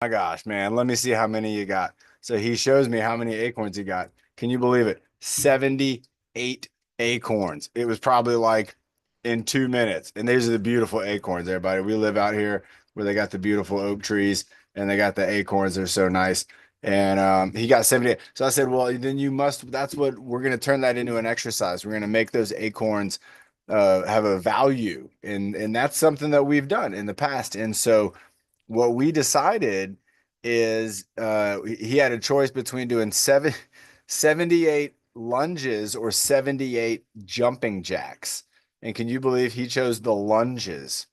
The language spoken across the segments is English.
My gosh, man. Let me see how many you got. So he shows me how many acorns he got. Can you believe it? 78 acorns. It was probably like in 2 minutes. And these are the beautiful acorns, everybody. We live out here where they got the beautiful oak trees and they got the acorns. They're so nice. And he got 78. So I said, well, then you must, that's what we're going to turn that into an exercise. We're going to make those acorns have a value. And that's something that we've done in the past. And so what we decided is he had a choice between doing 78 lunges or 78 jumping jacks. And can you believe he chose the lunges?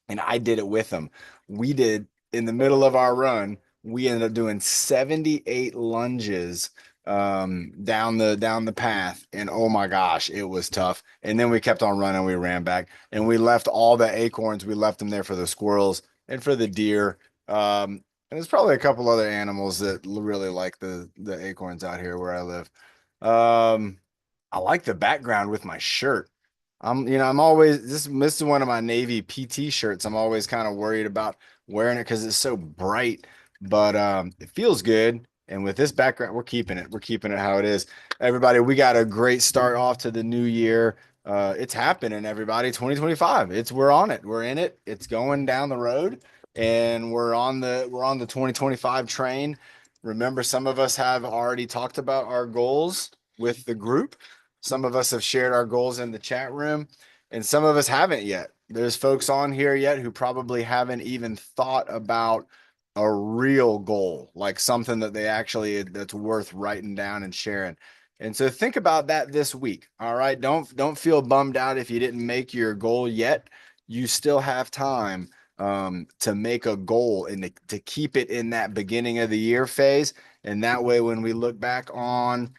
And I did it with him. We did in the middle of our run, we ended up doing 78 lunges down the path, and oh my gosh, it was tough. And then we kept on running. We ran back and we left all the acorns. We left them there for the squirrels and for the deer. And there's probably a couple other animals that really like the acorns out here where I live. um I like the background with my shirt. I'm always this is one of my Navy PT shirts. I'm always kind of worried about wearing it because it's so bright, but it feels good. And with this background, we're keeping it. We're keeping it how it is. Everybody, we got a great start off to the new year. It's happening, everybody. 2025. We're on it. We're in it. It's going down the road, and we're on the 2025 train. Remember, some of us have already talked about our goals with the group. Some of us have shared our goals in the chat room, and some of us haven't yet. There's folks on here yet who probably haven't even thought about a real goal, like something that they actually that's worth writing down and sharing. And so think about that this week. All right. Don't feel bummed out if you didn't make your goal yet. You still have time to make a goal and to keep it in that beginning of the year phase. And that way, when we look back on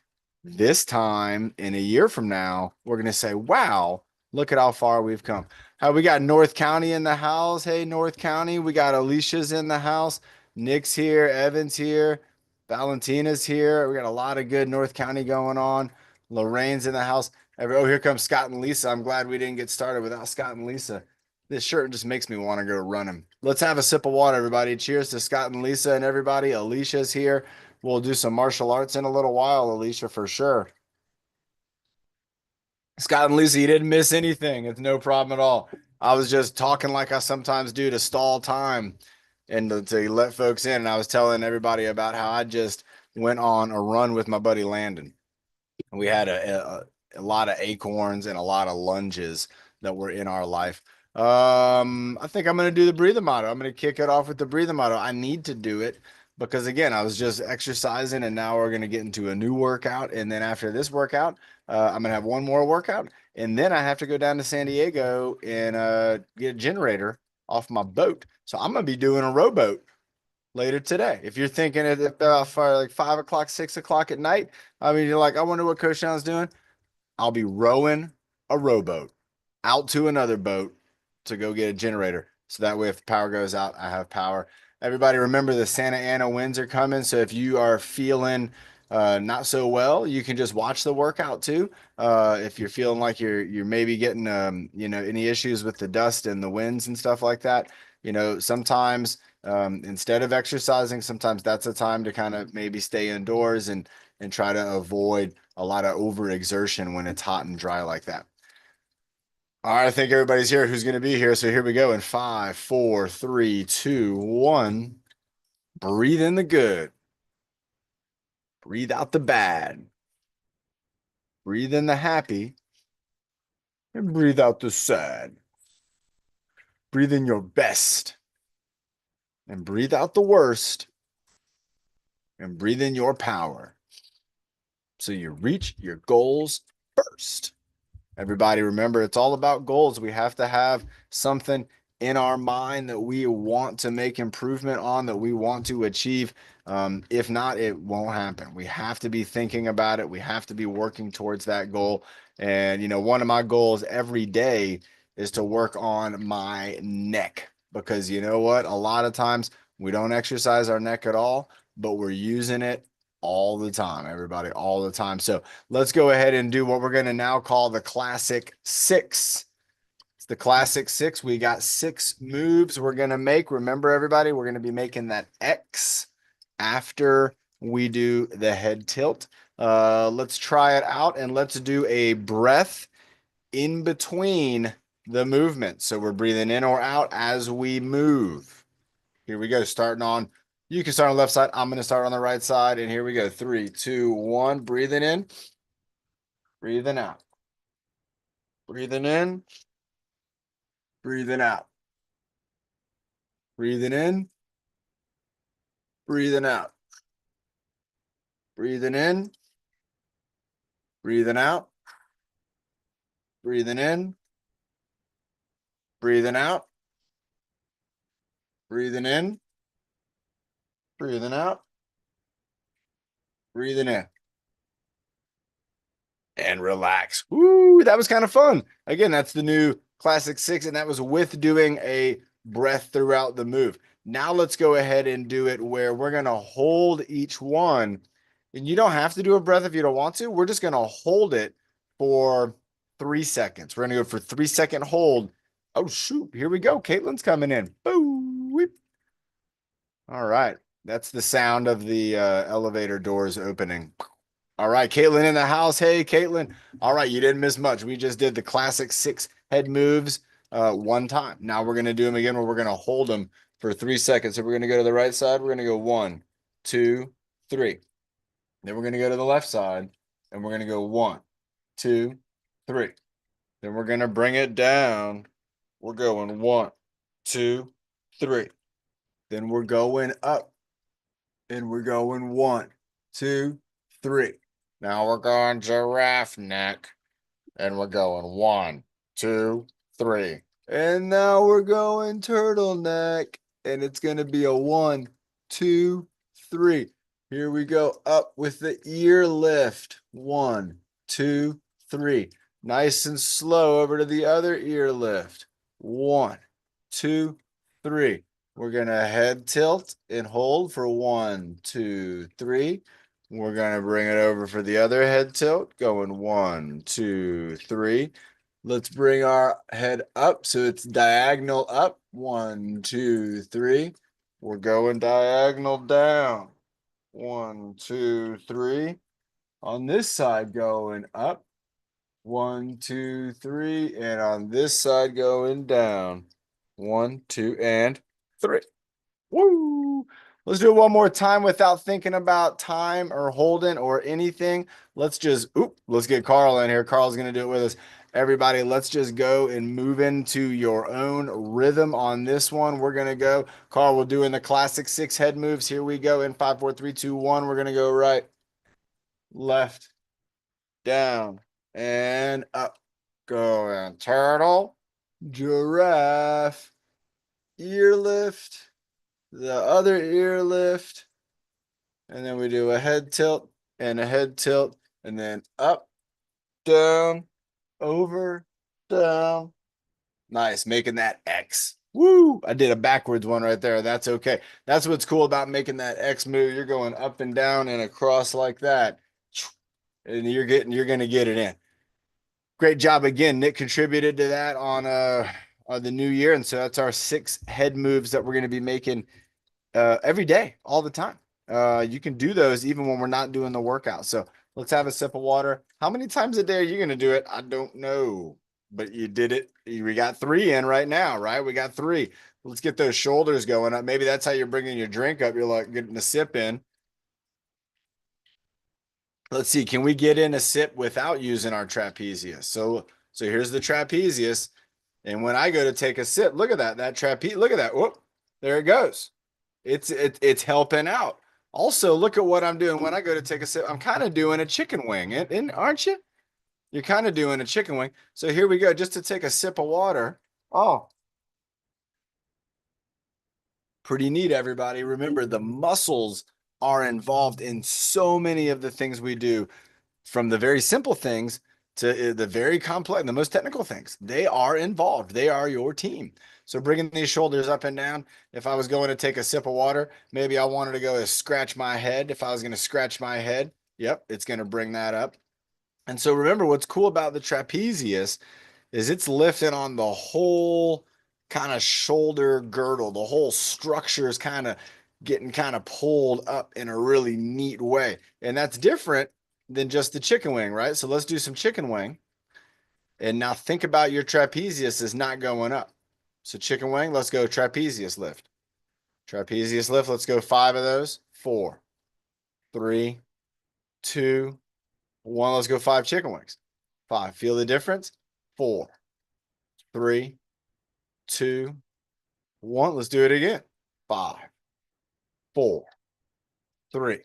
this time in a year from now, we're going to say, wow, look at how far we've come. How we got North County in the house. Hey, North County. We got Alicia's in the house. Nick's here. Evan's here. Valentina's here. We got a lot of good North County going on. Lorraine's in the house. Oh, here comes Scott and Lisa. I'm glad we didn't get started without Scott and Lisa. This shirt just makes me want to go running. Let's have a sip of water, everybody. Cheers to Scott and Lisa and everybody. Alicia's here. We'll do some martial arts in a little while, Alicia, for sure. Scott and Lisa, you didn't miss anything. It's no problem at all. I was just talking like I sometimes do to stall time and to let folks in. And I was telling everybody about how I just went on a run with my buddy Landon. We had a lot of acorns and a lot of lunges that were in our life. I think I'm going to do the breathing motto. I'm going to kick it off with the breathing motto. I need to do it because again, I was just exercising and now we're going to get into a new workout. And then after this workout, I'm going to have one more workout. And then I have to go down to San Diego and get a generator off my boat. So I'm going to be doing a rowboat later today. If you're thinking at for like 5 o'clock, 6 o'clock at night, I mean, you're like, I wonder what Coach Sean's doing. I'll be rowing a rowboat out to another boat to go get a generator. So that way, if the power goes out, I have power. Everybody remember the Santa Ana winds are coming. So if you are feeling not so well, you can just watch the workout too. If you're feeling like you're maybe getting any issues with the dust and the winds and stuff like that, sometimes instead of exercising, sometimes that's a time to kind of maybe stay indoors and try to avoid a lot of overexertion when it's hot and dry like that. All right, I think everybody's here who's going to be here. So here we go in 5, 4, 3, 2, 1. Breathe in the good. Breathe out the bad. Breathe in the happy. And breathe out the sad. Breathe in your best. And breathe out the worst. And breathe in your power. So you reach your goals first. Everybody, remember, it's all about goals. We have to have something in our mind that we want to make improvement on, that we want to achieve. If not, it won't happen. We have to be thinking about it. We have to be working towards that goal. And, one of my goals every day is to work on my neck because you know what? A lot of times we don't exercise our neck at all, but we're using it all the time, everybody, all the time. So let's go ahead and do what we're going to now call the classic six. It's the classic six. We got 6 moves we're going to make. Remember, everybody, we're going to be making that X after we do the head tilt. Let's try it out and let's do a breath in between the movement. So we're breathing in or out as we move. Here we go. You can start on the left side. I'm going to start on the right side. And here we go. 3, 2, 1. Breathing in, breathing out. Breathing in, breathing out. Breathing in, breathing out. Breathing in, breathing out. Breathing in, breathing out. Breathing in, breathing out. Breathing in. And relax. Woo, that was kind of fun. Again, that's the new classic six, and that was with doing a breath throughout the move. Now let's go ahead and do it where we're going to hold each one. And you don't have to do a breath if you don't want to. We're just going to hold it for 3 seconds. We're going to go for 3-second hold. Oh, shoot. Here we go. Caitlin's coming in. Boo. Whip. All right. That's the sound of the elevator doors opening. All right, Caitlin in the house. Hey, Caitlin. All right, you didn't miss much. We just did the classic 6 head moves one time. Now we're going to do them again where we're going to hold them for 3 seconds. So we're going to go to the right side. We're going to go 1, 2, 3. Then we're going to go to the left side and we're going to go 1, 2, 3. Then we're going to bring it down. We're going 1, 2, 3. Then we're going up and we're going 1, 2, 3. Now we're going giraffe neck. And we're going 1, 2, 3. And now we're going turtleneck. And it's going to be a 1, 2, 3. Here we go up with the ear lift. 1, 2, 3. Nice and slow over to the other ear lift. 1, 2, 3. We're going to head tilt and hold for 1, 2, 3. We're going to bring it over for the other head tilt, going 1, 2, 3. Let's bring our head up so it's diagonal up. 1, 2, 3. We're going diagonal down. 1, 2, 3. On this side, going up. 1, 2, 3. And on this side, going down. 1, 2, and 3. Woo! Let's do it one more time without thinking about time or holding or anything. Let's get Carl in here. Carl's going to do it with us. Everybody, let's just go and move into your own rhythm on this one. We're going to go. Carl, we're doing the classic 6 head moves. Here we go in 5, 4, 3, 2, 1. We're going to go right, left, down, and up. Going turtle, giraffe, ear lift, the other ear lift, and then we do a head tilt and a head tilt, and then up, down, over, down. Nice, making that X. Woo! I did a backwards one right there. That's okay. That's what's cool about making that X move. You're going up and down and across like that, and you're going to get it in. Great job again. Nick contributed to that on the new year, and so that's our 6 head moves that we're going to be making every day, all the time. You can do those even when we're not doing the workout. So let's have a sip of water. How many times a day are you going to do it? I don't know, but you did it. We got 3 in right now, right? We got 3. Let's get those shoulders going up. Maybe that's how you're bringing your drink up. You're like getting a sip in. Let's see. Can we get in a sip without using our trapezius? So here's the trapezius. And when I go to take a sip, look at that trapeze. Look at that. Whoop, there it goes. It's helping out. Also, look at what I'm doing when I go to take a sip. I'm kind of doing a chicken wing, aren't you? You're kind of doing a chicken wing. So here we go, just to take a sip of water. Oh, pretty neat, everybody. Remember, the muscles are involved in so many of the things we do, from the very simple things to the very complex, the most technical things. They are involved. They are your team. So bringing these shoulders up and down. If I was going to take a sip of water, maybe I wanted to go to scratch my head. If I was going to scratch my head, yep, it's going to bring that up. And so remember, what's cool about the trapezius is it's lifting on the whole kind of shoulder girdle. The whole structure is kind of getting kind of pulled up in a really neat way. And that's different than just the chicken wing, right? So let's do some chicken wing. And now think about your trapezius is not going up. So chicken wing, let's go trapezius lift. Trapezius lift, let's go 5 of those. 4, 3, 2, 1. Let's go 5 chicken wings. 5. Feel the difference? 4, 3, 2, 1. Let's do it again. 5, 4, 3,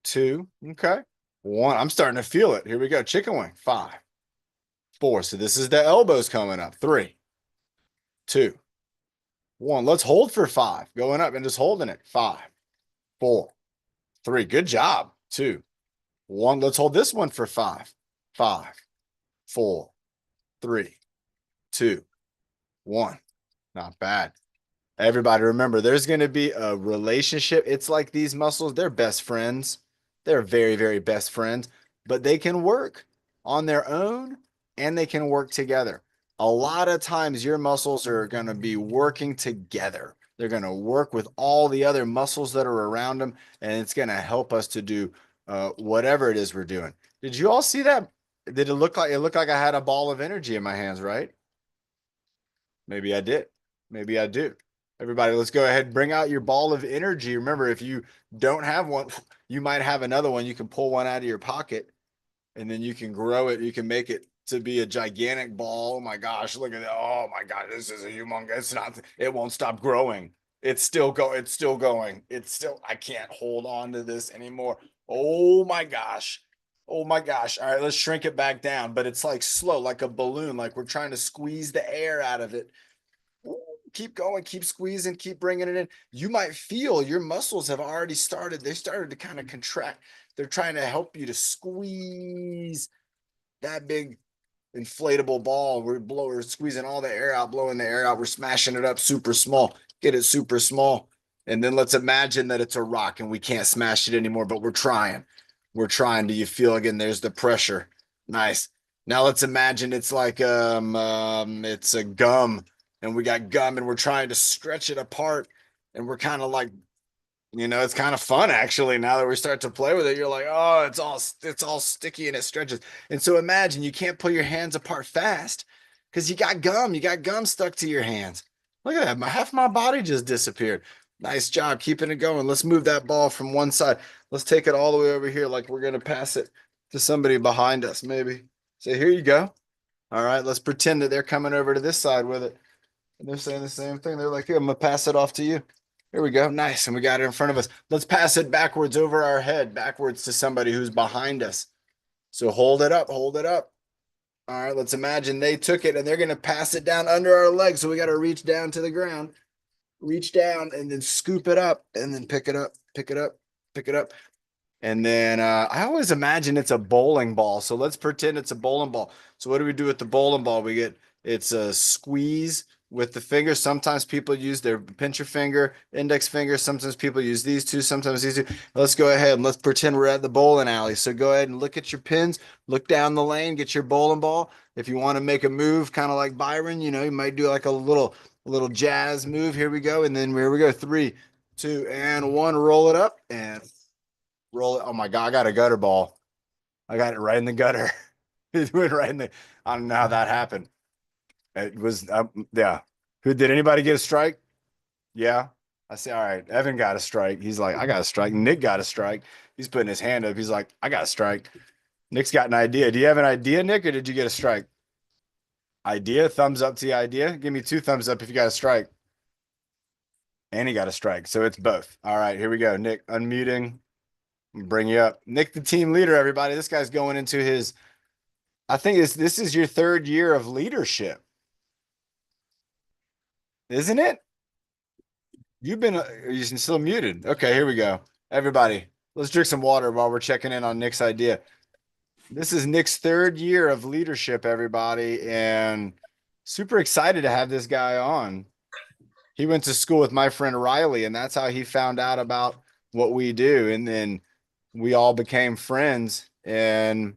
2. Okay. 1. I'm starting to feel it. Here we go. Chicken wing. 5, 4. So this is the elbows coming up. 3, 2, 1. Let's hold for 5. Going up and just holding it. 5, 4, 3. Good job. 2, 1. Let's hold this one for 5. 5, 4, 3, 2, 1. Not bad. Everybody remember, there's going to be a relationship. It's like these muscles, they're best friends. They're very, very best friends, but they can work on their own and they can work together. A lot of times your muscles are going to be working together. They're going to work with all the other muscles that are around them, and it's going to help us to do whatever it is we're doing. Did you all see that? Did it looked like I had a ball of energy in my hands, right? Maybe I did. Maybe I do. Everybody, let's go ahead and bring out your ball of energy. Remember, if you don't have one, you might have another one. You can pull one out of your pocket and then you can grow it. You can make it to be a gigantic ball. Oh my gosh, look at that. Oh my God, this is a humongous. It's not, it won't stop growing. It's still going. It's still going. It's still, I can't hold on to this anymore. Oh my gosh. Oh my gosh. All right, let's shrink it back down. But it's like slow, like a balloon, like we're trying to squeeze the air out of it. Keep going, keep squeezing, keep bringing it in. You might feel your muscles have already started. They started to kind of contract. They're trying to help you to squeeze that big inflatable ball. We're squeezing all the air out, blowing the air out. We're smashing it up super small. Get it super small. And then let's imagine that it's a rock and we can't smash it anymore, but we're trying. We're trying. Do you feel again? There's the pressure. Nice. Now let's imagine it's like it's a gum and we got gum and we're trying to stretch it apart and we're kind of like, it's kind of fun actually. Now that we start to play with it, you're like, oh, it's all sticky and it stretches. And so imagine you can't pull your hands apart fast because you got gum stuck to your hands. Look at that. Half my body just disappeared. Nice job keeping it going. Let's move that ball from one side. Let's take it all the way over here like we're going to pass it to somebody behind us, maybe. So here you go. All right, let's pretend that they're coming over to this side with it. And they're saying the same thing. They're like, here, I'm going to pass it off to you. Here we go. Nice. And we got it in front of us. Let's pass it backwards over our head, backwards to somebody who's behind us. So hold it up, hold it up. All right, let's imagine they took it and they're going to pass it down under our legs. So we got to reach down to the ground, reach down and then scoop it up and then pick it up, pick it up, pick it up. And then I always imagine it's a bowling ball. So let's pretend it's a bowling ball. So what do we do with the bowling ball? It's a squeeze with the finger. Sometimes people use their pincher finger, index finger. Sometimes people use these two, sometimes these two. Let's go ahead and let's pretend we're at the bowling alley. So go ahead and look at your pins, look down the lane, get your bowling ball. If you want to make a move, kind of like Byron, you might do like a little jazz move. Here we go. And then here we go. 3, 2, and 1. Roll it up and roll it. Oh my God, I got a gutter ball. I got it right in the gutter. It went right in the, I don't know how that happened. It was, yeah. Who did anybody get a strike? Yeah. I say, all right, Evan got a strike. He's like, I got a strike. Nick got a strike. He's putting his hand up. He's like, I got a strike. Nick's got an idea. Do you have an idea, Nick, or did you get a strike? Idea, thumbs up to the idea. Give me 2 thumbs up if you got a strike. And he got a strike. So it's both. All right, here we go. Nick, unmuting. Bring you up. Nick, the team leader, everybody. This guy's going into his, I think this is your 3rd year of leadership, isn't it? You've been, you're still muted. Okay, here we go. Everybody, let's drink some water while we're checking in on Nick's idea. This is Nick's 3rd year of leadership, everybody, and super excited to have this guy on. He went to school with my friend Riley, and that's how he found out about what we do. And then we all became friends. And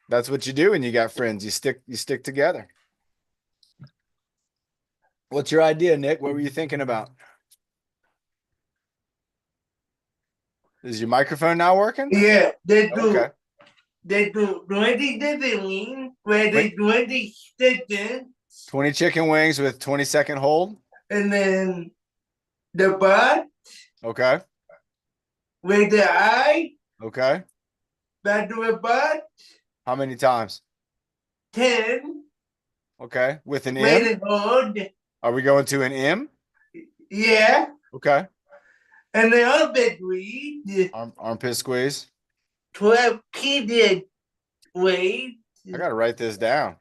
That's what you do when you got friends. You stick together. What's your idea, Nick? What were you thinking about? Is your microphone not working? Yeah, Okay. they do 20 different wings where they Wait, 20 seconds 20 chicken wings with 20-second hold. and then the butt Okay. with the eye, Okay. back to the butt, How many times? 10, Okay. With an with M? the hold, Are we going to an M? yeah, Okay. and the other three, Armpit squeeze. 12 kids weight. I got to write this down.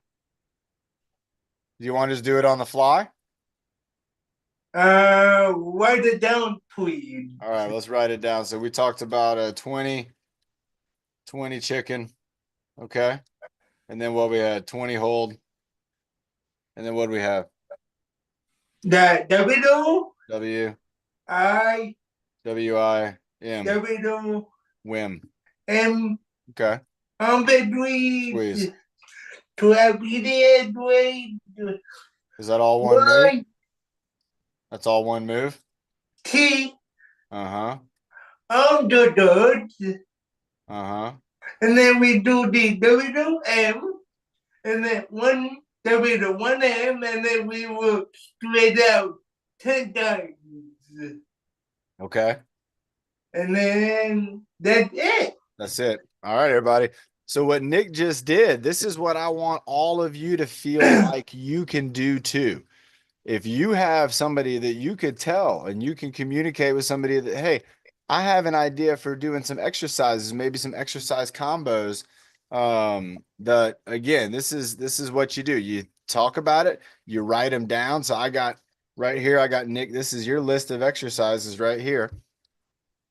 Do you want to just do it on the fly? Write it down, please. All right, let's write it down. So we talked about a 20 chicken. Okay. And then what we had 20 hold. And then what do we have? The widow, W I, W I M. the widow, Whim. M, Okay. Ambedweed, Squeeze. 12 idiot weight, Is that all one move? Y, That's all one move? T, Uh-huh. underdog, Uh-huh. and then we do the W M, and then one W one M, and then we will straight out 10 times. Okay. And then that's it. That's it. All right, everybody. So what Nick just did, this is what I want all of you to feel like you can do too. If you have somebody that you could tell and you can communicate with somebody that, hey, I have an idea for doing some exercises, maybe some exercise combos. That again, this is what you do. You talk about it, you write them down. So I got right here, I got Nick. This is your list of exercises right here.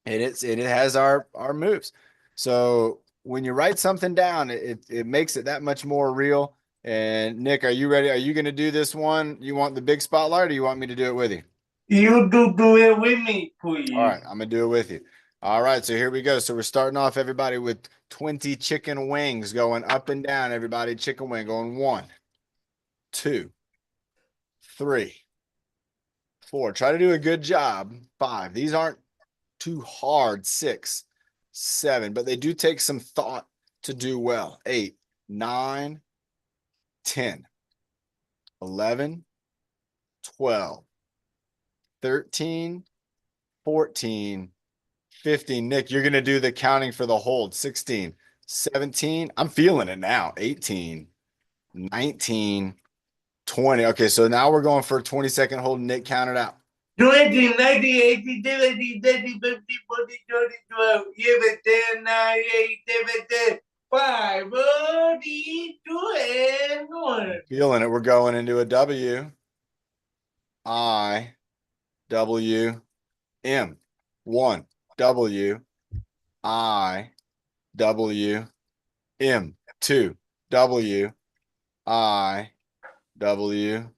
And it has our moves. So when you write something down, it makes it that much more real. And Nick, are you ready? Are you going to do this one? You want the big spotlight, or you want me to do it with you? You do it with me, All please. right, I'm gonna do it with you. All right, so here we go. So we're starting off, everybody, with 20 chicken wings going up and down. Everybody, chicken wing going 1, 2, 3, 4. Try to do a good job. 5. These aren't too hard. 6, 7, but they do take some thought to do well. 8, 9, 10, 11, 12, 13, 14, 15. Nick, you're going to do the counting for the hold. 16, 17. I'm feeling it now. 18, 19, 20. Okay, so now we're going for a 20-second hold. Nick, count it out. 20, 90, 80, 70, 30, 50, 40, 30, 12, 11, 10, 9, 8, 7, 10, 5, 2, and 1. Feeling it. We're going into a W. I, W, M. 1, W, I, W, M. 2, W, I, W,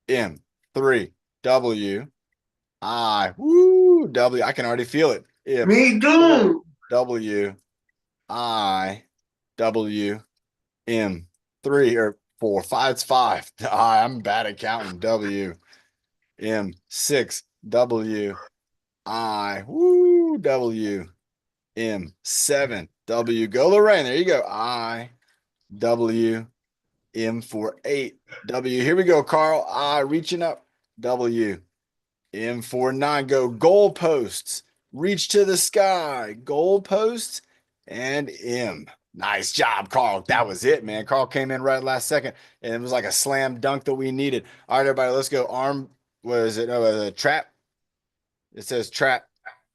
M. 3, W, I, woo, W. I can already feel it. M. Me 4, too. W, I, W, M. 3 or 4, 5. It's 5. I'm bad at counting. W, M. 6, W, I, woo, W, M. 7, W. Go, Lorraine. There you go. I, W, M for 8. W. Here we go, Carl. I reaching up. W. M for 9. Go. Goalposts. Reach to the sky. Goalposts and M. Nice job, Carl. That was it, man. Carl came in right last second, and it was like a slam dunk that we needed. All right, everybody, let's go. Arm. What is it? Oh, trap. It says trap.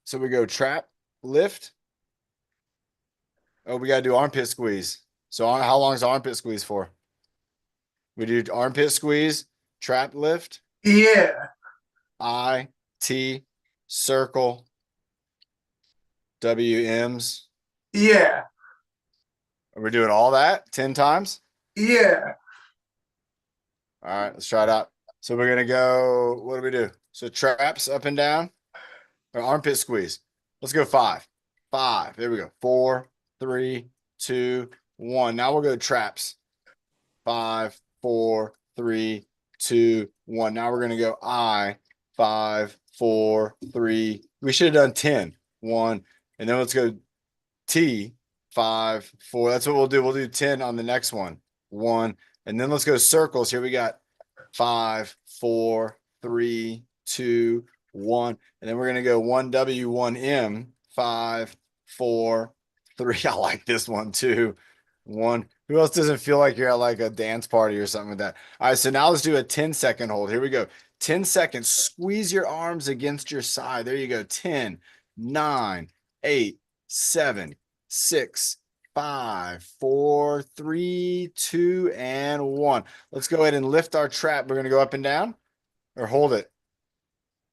So we go trap, lift. Oh, we got to do armpit squeeze. So how long is the armpit squeeze for? We do armpit squeeze, trap lift, Yeah, I, T, circle, WMs. yeah, We're doing all that 10 times. yeah. All right, let's try it out. So we're gonna go. What do we do? So traps up and down, or armpit squeeze. Let's go 5. 5. There we go. 4, 3, 2, 1. Now we'll go traps. 5, 4, 3, 2, 1. Now we're going to go I. 5, 4, 3. We should have done 10. 1. And then let's go T. 5, 4. That's what we'll do. We'll do 10 on the next one. 1. And then let's go circles. Here we got 5, 4, 3, 2, 1. And then we're going to go 1W, 1M. 5, 4, 3. I like this one too. 1. Who else doesn't feel like you're at like a dance party or something like that? All right, so now let's do a 10-second hold. Here we go. 10 seconds. Squeeze your arms against your side. There you go. 10, 9, 8, 7, 6, 5, 4, 3, 2, and 1. Let's go ahead and lift our trap. We're going to go up and down or hold it.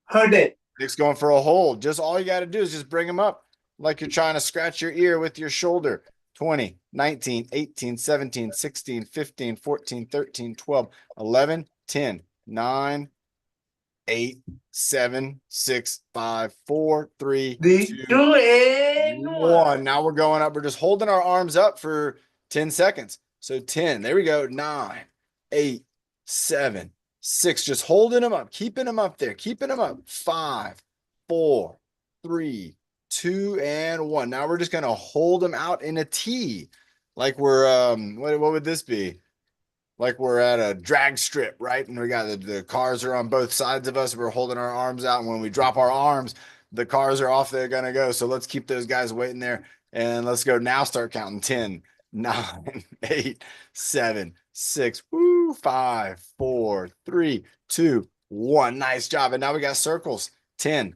Hold it. Nick's going for a hold. Just all you got to do is just bring them up like you're trying to scratch your ear with your shoulder. 20, 19, 18, 17, 16, 15, 14, 13, 12, 11, 10, 9, 8, 7, 6, 5, 4, 3, 2, and 1. Now we're going up. We're just holding our arms up for 10 seconds. So 10. There we go. 9, 8, 7, 6. Just holding them up, keeping them up there, keeping them up. 5, 4, 3, 2, and 1. Now we're just going to hold them out in a T. Like we're, what would this be? Like we're at a drag strip, right? And we got the cars are on both sides of us. We're holding our arms out. And when we drop our arms, the cars are off. They're going to go. So let's keep those guys waiting there. And let's go now. Start counting 10, 9, 8, 7, 6, 5, 4, 3, 2, 1. Nice job. And now we got circles. 10,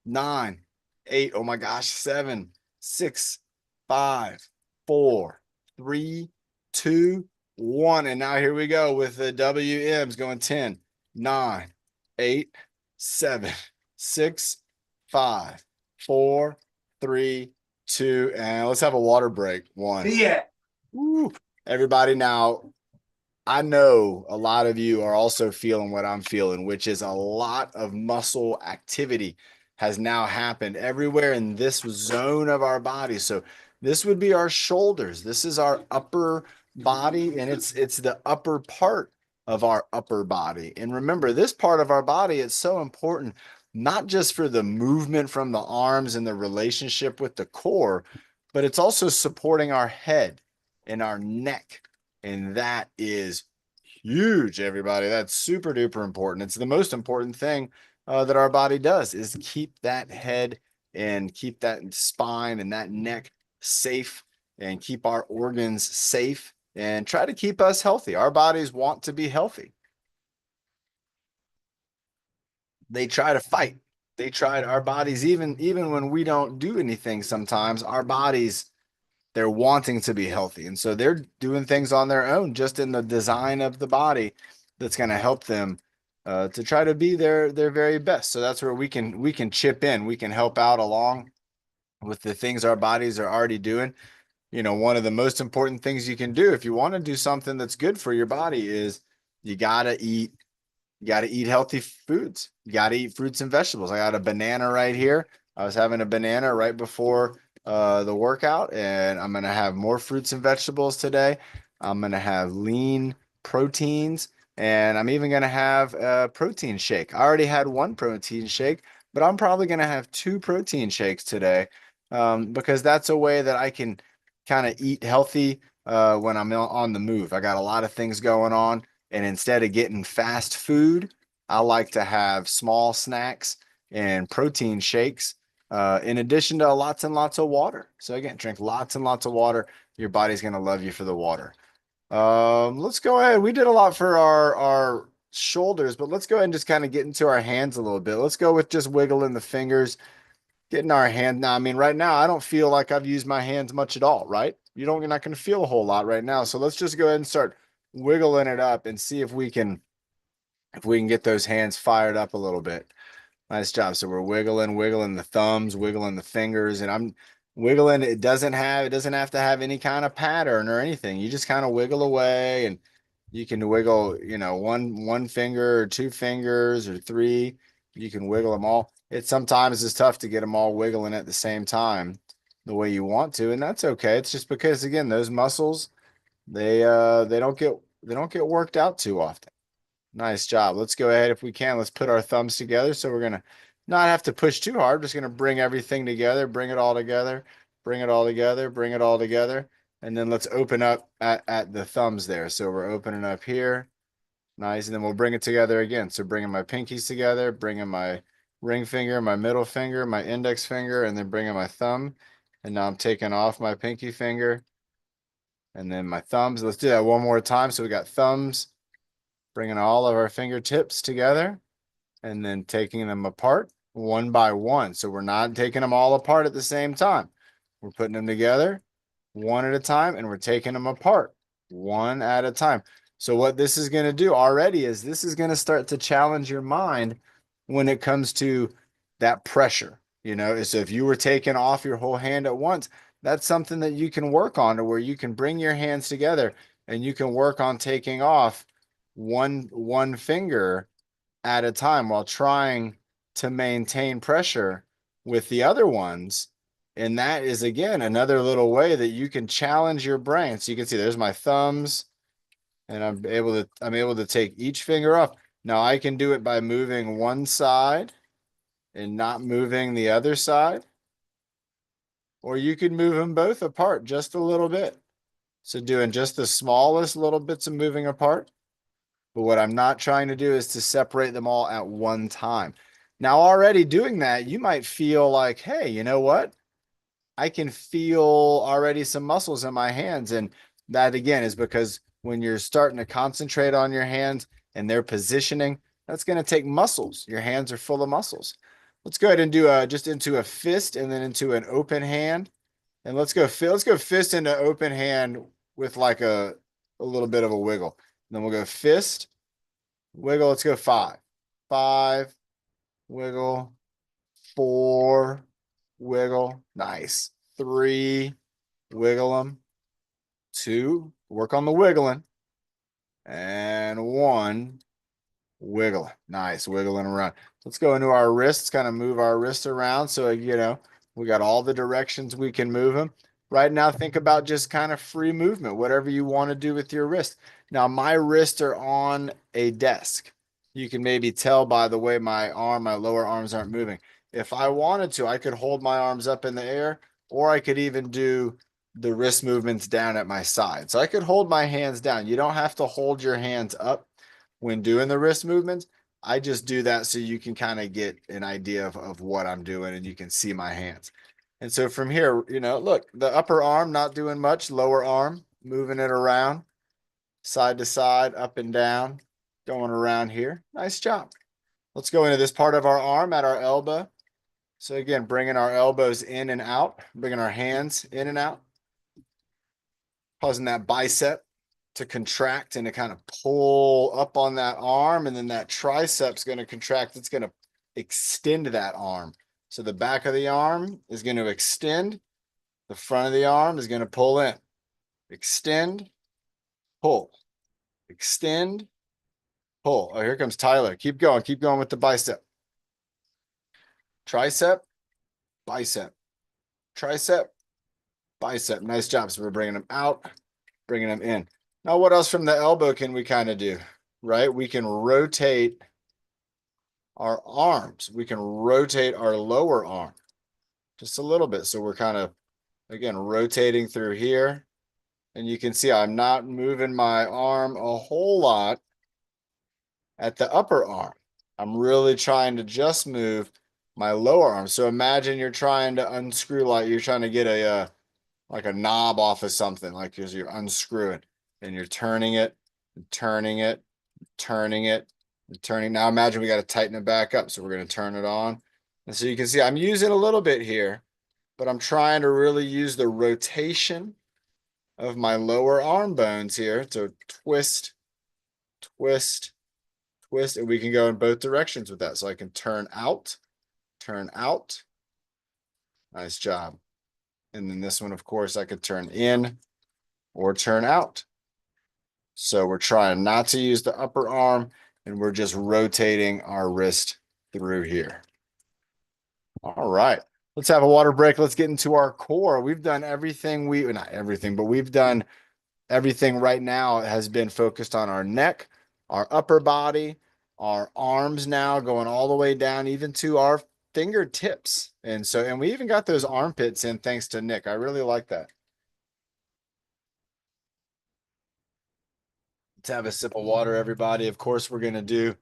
9, 8. Oh my gosh. 7, 6, 5, 4, 3, 2, 1. And now here we go with the WMs going 10, 9, 8, 7, 6, 5, 4, 3, 2. And let's have a water break. 1. Yeah. Woo. Everybody, now I know a lot of you are also feeling what I'm feeling, which is a lot of muscle activity has now happened everywhere in this zone of our body. So this would be our shoulders. This is our upper body, and it's the upper part of our upper body. And remember, this part of our body is so important, not just for the movement from the arms and the relationship with the core, but it's also supporting our head and our neck. And that is huge, everybody. That's super duper important. It's the most important thing that our body does, is keep that head and keep that spine and that neck safe, and keep our organs safe, and try to keep us healthy. Our bodies want to be healthy. They try to fight. Our bodies, even when we don't do anything, sometimes our bodies, they're wanting to be healthy. And so they're doing things on their own, just in the design of the body, that's going to help them to try to be their very best. So that's where we can chip in. We can help out along with the things our bodies are already doing. You know, one of the most important things you can do if you want to do something that's good for your body is you got to eat healthy foods. You got to eat fruits and vegetables. I got a banana right here. I was having a banana right before the workout, and I'm going to have more fruits and vegetables today. I'm going to have lean proteins, and I'm even going to have a protein shake. I already had one protein shake, but I'm probably going to have 2 protein shakes today, because that's a way that I can kind of eat healthy when I'm on the move. I got a lot of things going on, and instead of getting fast food, I like to have small snacks and protein shakes, in addition to lots and lots of water. So again, drink lots and lots of water. Your body's going to love you for the water. Let's go ahead. We did a lot for our shoulders, but let's go ahead and just kind of get into our hands a little bit. Let's go with just wiggling the fingers, getting our hand. Now, I mean, right now, I don't feel like I've used my hands much at all, right? You're not going to feel a whole lot right now. So let's just go ahead and start wiggling it up and see if we can get those hands fired up a little bit. Nice job. So we're wiggling the thumbs, wiggling the fingers, and I'm wiggling. It doesn't have to have any kind of pattern or anything. You just kind of wiggle away, and you can wiggle, one finger or 2 fingers or 3. You can wiggle them all. It sometimes is tough to get them all wiggling at the same time. the way you want to, and that's okay. It's just because again, those muscles, they don't get worked out too often. Nice job. Let's go ahead if we can. Let's put our thumbs together. So we're gonna not have to push too hard. Just gonna bring everything together, bring it all together, bring it all together, bring it all together. And then let's open up at the thumbs there. So we're opening up here. Nice. And then we'll bring it together again. So bringing my pinkies together, bringing my ring finger, my middle finger, my index finger, and then bringing my thumb. And now I'm taking off my pinky finger and then my thumbs. Let's do that one more time. So we got thumbs, bringing all of our fingertips together and then taking them apart one by one. So we're not taking them all apart at the same time. We're putting them together one at a time and we're taking them apart one at a time. So what this is going to do already is this is going to start to challenge your mind when it comes to that pressure. You know, so if you were taking off your whole hand at once, that's something that you can work on to where you can bring your hands together and you can work on taking off one finger at a time while trying to maintain pressure with the other ones. And that is again another little way that you can challenge your brain. So you can see there's my thumbs and I'm able to take each finger off. Now I can do it by moving one side and not moving the other side. Or you could move them both apart just a little bit. So doing just the smallest little bits of moving apart. But what I'm not trying to do is to separate them all at one time. Now, already doing that, you might feel like, hey, you know what? I can feel already some muscles in my hands. And that again is because when you're starting to concentrate on your hands and their positioning, that's going to take muscles. Your hands are full of muscles. Let's go ahead and do just into a fist and then into an open hand. And let's go fist into open hand with like a little bit of a wiggle. And then we'll go fist, wiggle. Let's go 5. 5, wiggle. 4, wiggle. Nice. 3, wiggle them. 2, work on the wiggling. And 1, wiggle. Nice, wiggling around. Let's go into our wrists, kind of move our wrists around. So, you know, we got all the directions we can move them. Right now, think about just kind of free movement, whatever you want to do with your wrist. Now, my wrists are on a desk. You can maybe tell by the way my lower arms aren't moving. If I wanted to, I could hold my arms up in the air, or I could even do the wrist movements down at my side. So I could hold my hands down. You don't have to hold your hands up when doing the wrist movements. I just do that so you can kind of get an idea of what I'm doing and you can see my hands. And so from here, you know, look, the upper arm not doing much, lower arm moving it around side to side, up and down, going around here. Nice job. Let's go into this part of our arm at our elbow. So again, bringing our elbows in and out, bringing our hands in and out, causing that bicep to contract and to kind of pull up on that arm. And then that tricep's going to contract. It's going to extend that arm. So the back of the arm is going to extend. The front of the arm is going to pull in. Extend, pull, extend, pull. Oh, here comes Tyler. Keep going with the bicep. Tricep, bicep, tricep, bicep. Nice job. So we're bringing them out, bringing them in. Now, what else from the elbow can we kind of do, right? We can rotate our arms. We can rotate our lower arm just a little bit. So we're kind of, again, rotating through here. And you can see I'm not moving my arm a whole lot at the upper arm. I'm really trying to just move my lower arm. So imagine you're trying to unscrew, like you're trying to get like a knob off of something, like as you're unscrewing and you're turning it, turning it, turning it, turning. Now imagine we got to tighten it back up. So we're going to turn it on. And so you can see I'm using a little bit here, but I'm trying to really use the rotation of my lower arm bones here to twist, twist, twist, and we can go in both directions with that. So I can turn out, turn out. Nice job. And then this one, of course, I could turn in or turn out. So we're trying not to use the upper arm and we're just rotating our wrist through here. All right. Let's have a water break. Let's get into our core. We've done everything not everything, but we've done everything right now has been focused on our neck, our upper body, our arms now going all the way down, even to our fingertips. And we even got those armpits in thanks to Nick. I really like that. Let's have a sip of water, everybody. Of course, we're going to do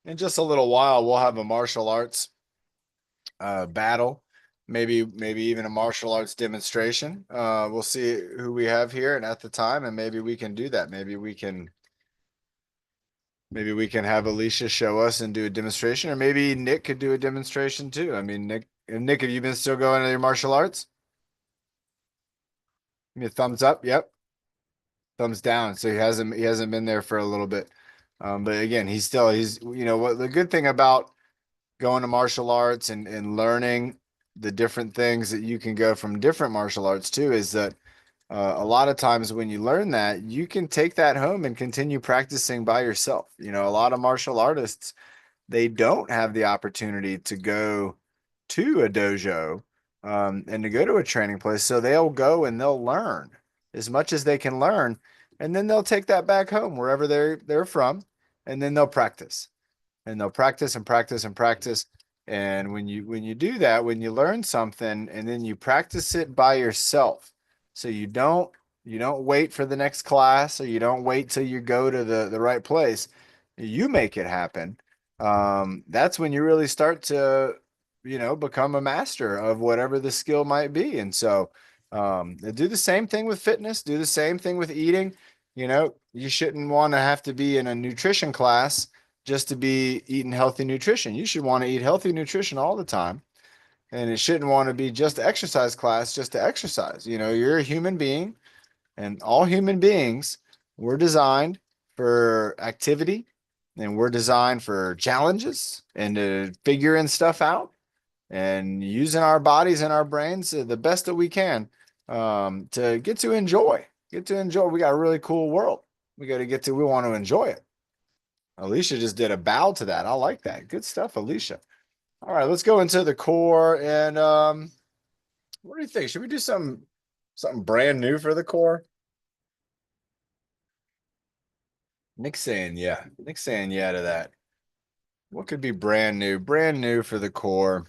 in just a little while, we'll have a martial arts battle, maybe even a martial arts demonstration. We'll see who we have here and at the time, and maybe we can do that. Maybe we can have Alicia show us and do a demonstration, or maybe Nick could do a demonstration too. I mean, Nick, have you been still going to your martial arts? Give me a thumbs up. Yep. Thumbs down. So he hasn't been there for a little bit. But again, he's what the good thing about going to martial arts and learning the different things that you can go from different martial arts too is that a lot of times when you learn that, you can take that home and continue practicing by yourself. A lot of martial artists, they don't have the opportunity to go to a dojo and to go to a training place. So they'll go and they'll learn as much as they can learn, and then they'll take that back home wherever they're from, and then they'll practice and they'll practice and practice and practice. And when you do that, when you learn something and then you practice it by yourself, so you don't wait for the next class, or you don't wait till you go to the right place. You make it happen. That's when you really start to, become a master of whatever the skill might be. And so, do the same thing with fitness, do the same thing with eating. You shouldn't want to have to be in a nutrition class just to be eating healthy nutrition. You should want to eat healthy nutrition all the time. And it shouldn't want to be just exercise class just to exercise. You're a human being, and all human beings were designed for activity, and we're designed for challenges and to figuring stuff out and using our bodies and our brains the best that we can to get to enjoy. We got a really cool world. We want to enjoy it. Alicia just did a bow to that. I like that. Good stuff, Alicia. All right, let's go into the core. And what do you think? Should we do something brand new for the core? Nick's saying yeah. Nick's saying yeah to that. What could be brand new? Brand new for the core.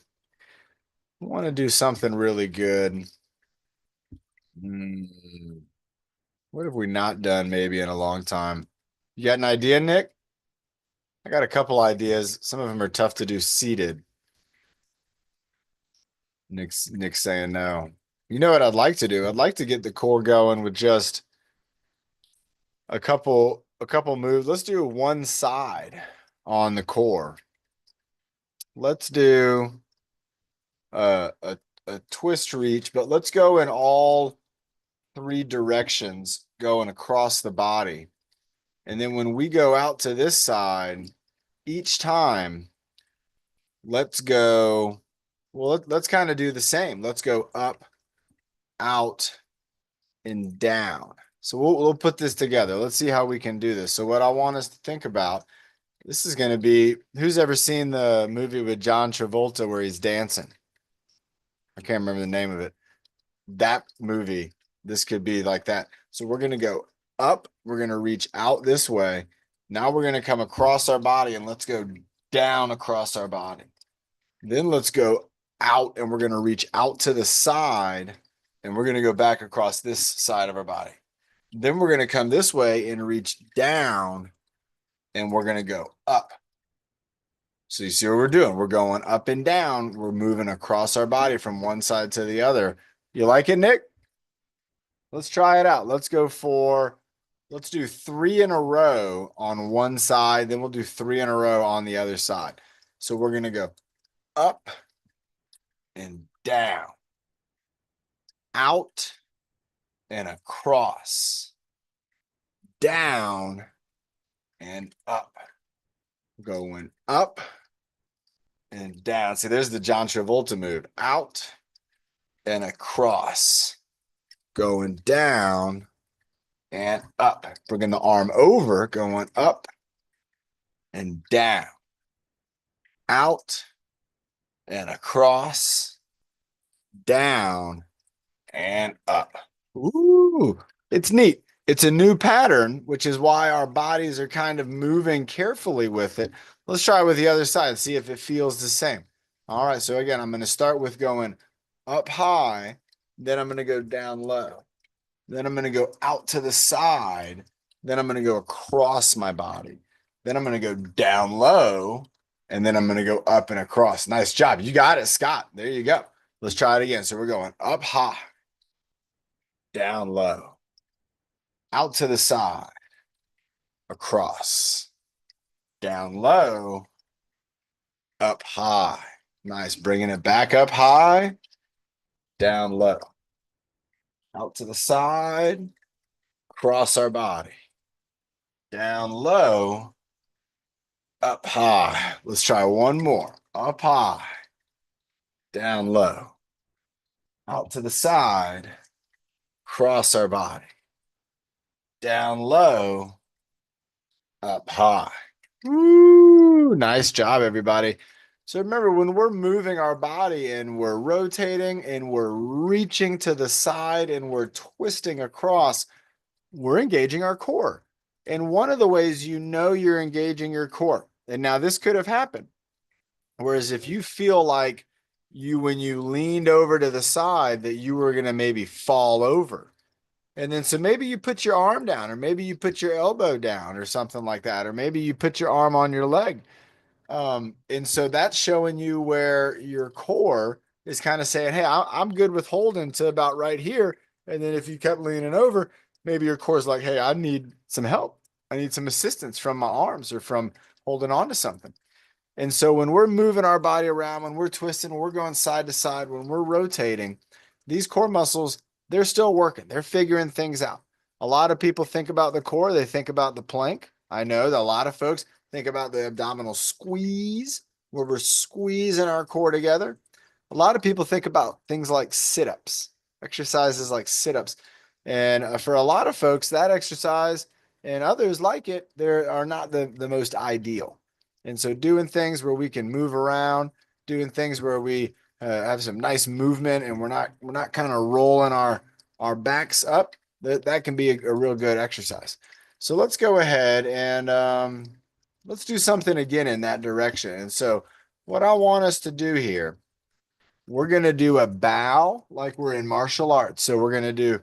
I want to do something really good. What have we not done maybe in a long time? You got an idea, Nick? I got a couple ideas. Some of them are tough to do seated. Nick's saying no. You know what I'd like to do? I'd like to get the core going with just a couple moves. Let's do one side on the core. Let's do a twist reach, but let's go in all three directions, going across the body. And then when we go out to this side, each time, let's go. Well, let's kind of do the same. Let's go up, out, and down. So we'll put this together. Let's see how we can do this. So what I want us to think about, this is going to be, who's ever seen the movie with John Travolta where he's dancing? I can't remember the name of it. That movie, this could be like that. So we're going to go up. We're going to reach out this way. Now we're going to come across our body, and let's go down across our body. Then let's go out, and we're going to reach out to the side, and we're going to go back across this side of our body. Then we're going to come this way and reach down, and we're going to go up. So you see what we're doing? We're going up and down. We're moving across our body from one side to the other. You like it, Nick? Let's try it out. Let's do 3 in a row on one side. Then we'll do 3 in a row on the other side. So we're going to go up and down, out and across, down and up, going up and down. See, there's the John Travolta move. Out and across, going down and up. Bringing the arm over, going up and down, out and across, down, and up. Ooh, it's neat. It's a new pattern, which is why our bodies are kind of moving carefully with it. Let's try it with the other side, see if it feels the same. All right, so again, I'm going to start with going up high, then I'm going to go down low. Then I'm going to go out to the side. Then I'm going to go across my body. Then I'm going to go down low. And then I'm going to go up and across. Nice job. You got it, Scott. There you go. Let's try it again. So we're going up high, down low, out to the side, across, down low, up high. Nice. Bringing it back up high, down low, out to the side, across our body, down low, up high. Let's try one more. Up high, down low, out to the side, cross our body, down low, up high. Woo! Nice job, everybody. So remember, when we're moving our body and we're rotating and we're reaching to the side and we're twisting across, we're engaging our core. And one of the ways you know you're engaging your core, and now this could have happened. Whereas if you feel like when you leaned over to the side, that you were going to maybe fall over. And then so maybe you put your arm down, or maybe you put your elbow down, or something like that, or maybe you put your arm on your leg. And so that's showing you where your core is kind of saying, hey, I'm good with holding to about right here. And then if you kept leaning over, maybe your core is like, hey, I need some help. I need some assistance from my arms or from holding on to something. And so when we're moving our body around, when we're twisting, when we're going side to side, when we're rotating, these core muscles, they're still working. They're figuring things out. A lot of people think about the core, they think about the plank. I know that a lot of folks think about the abdominal squeeze, where we're squeezing our core together. A lot of people think about things like sit-ups, exercises like sit-ups. And for a lot of folks, that exercise and others like it, they are not the most ideal. And so doing things where we can move around, doing things where we have some nice movement and we're not kind of rolling our backs up, that can be a real good exercise. So let's go ahead and let's do something again in that direction. And so what I want us to do here, we're going to do a bow like we're in martial arts. So we're going to do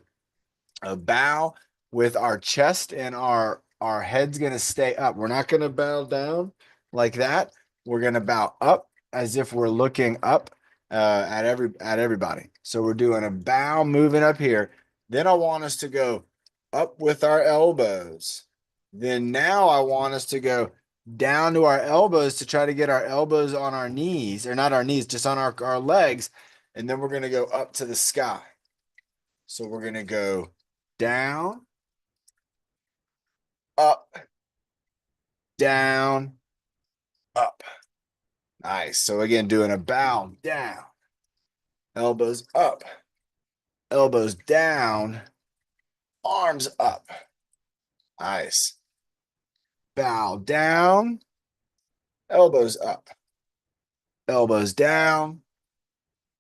a bow with our chest and our head's going to stay up. We're not going to bow down like that. We're going to bow up as if we're looking up at everybody. So we're doing a bow moving up here. Then I want us to go up with our elbows. Then now I want us to go down to our elbows to try to get our elbows on our knees, or not our knees, just on our legs. And then we're going to go up to the sky. So we're going to go down, up, down, up. Nice. So again, doing a bow down, elbows up, elbows down, arms up. Nice. Bow down, elbows up, elbows down,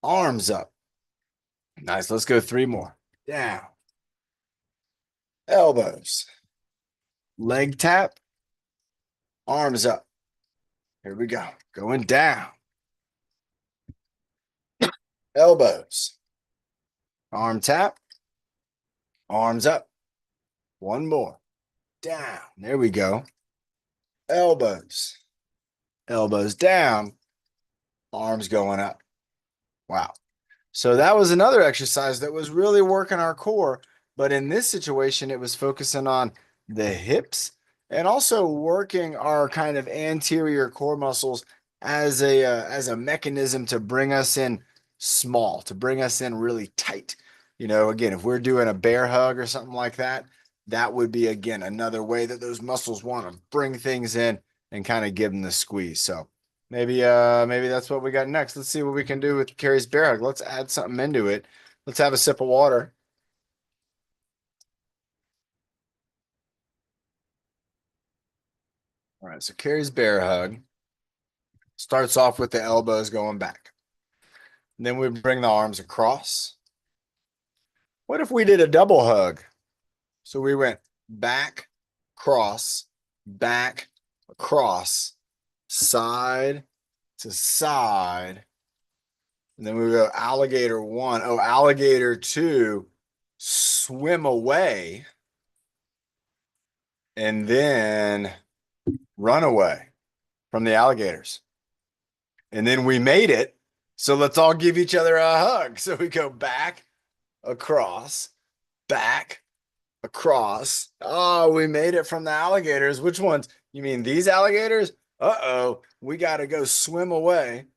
arms up. Nice. Let's go three more. Down, elbows, leg tap, arms up. Here we go. Going down, elbows, arm tap, arms up. One more. Down. There we go. Elbows, elbows down, arms going up. Wow. So that was another exercise that was really working our core. But in this situation, it was focusing on the hips and also working our kind of anterior core muscles as a mechanism to bring us in small, to bring us in really tight. You know, again, if we're doing a bear hug or something like that, that would be, again, another way that those muscles want to bring things in and kind of give them the squeeze. So maybe that's what we got next. Let's see what we can do with Carrie's bear hug. Let's add something into it. Let's have a sip of water. All right, so Carrie's bear hug starts off with the elbows going back. And then we bring the arms across. What if we did a double hug? So we went back, cross, back, across, side to side. And then we go alligator 1. Oh, alligator 2, swim away. And then run away from the alligators. And then we made it. So let's all give each other a hug. So we go back, across, back, across. Oh, we made it from the alligators. Which ones? You mean these alligators? Uh-oh, we got to go swim away.